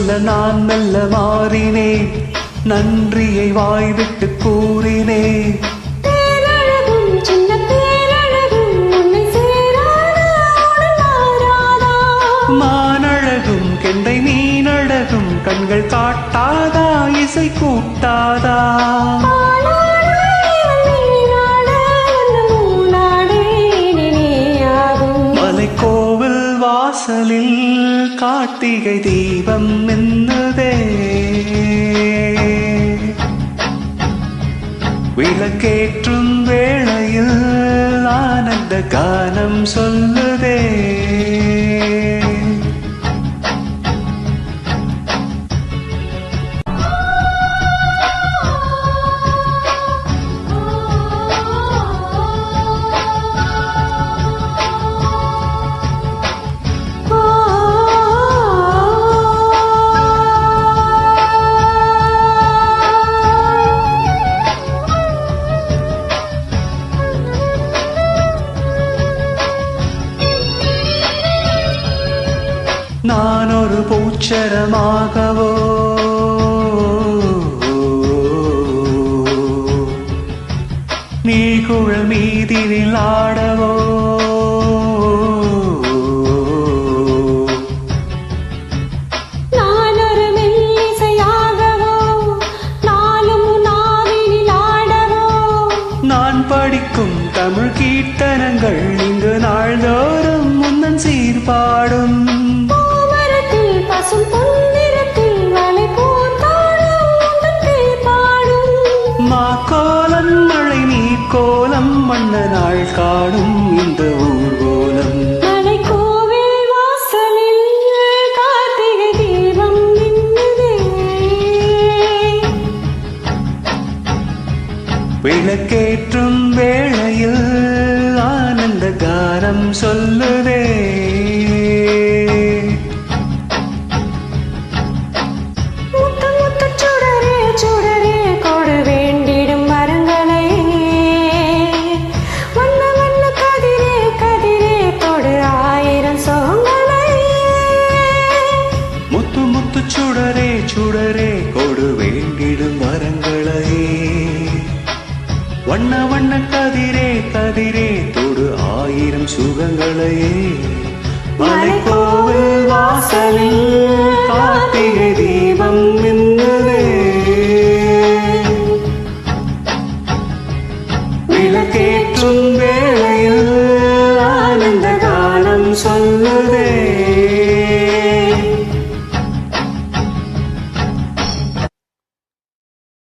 சொல்ல நான் மெல்ல மாறினேன், நன்றியை வாய்விட்டு கூறினேன். மானழகும் கெண்டை மீனழகும் கண்கள் காட்டாதா, இசை கூட்டாதா? மலைக்கோவில் வாசலில் கார்த்திகை தீபம் மின்னுதே, விளக்கேற்றும் வேளையில் ஆனந்த கானம் சொல்லுதே. நான் ஒரு பூச்சரமாகவோ, நீ குழல் மீதினில் ஆடவோ, நான் ஒரு மெல்லிசையாகவோ, நாளும் நாவினில் ஆடவோ, நான் படிக்கும் தமிழ் கீர்த்தனங்கள் இங்கு நாள்தோறும் முன்னன் சீர்பாடும். மாக்கோலம் மழை நீர் கோலம் வண்ண நாள் காணும் இந்த ஊர்கோலம். மலைக்கோவில் வாசலில் கார்த்திகை தீபம் மின்னுதே, விளக்கேற்றும் வேளையில் ஆனந்த கானம் சொல்லுதே. சுடரே சுடரே கொடு வேண்டிடும் வரங்களை, வண்ண வண்ண கதிரே கதிரே தொடு ஆயிரம் சுகங்களையே. மலைக்கோவில் வாசலில் கார்த்திகை தீபம் மின்னுதே, விளக்கேற்றும் வேளையில் ஆனந்த கானம் சொல்லுதே.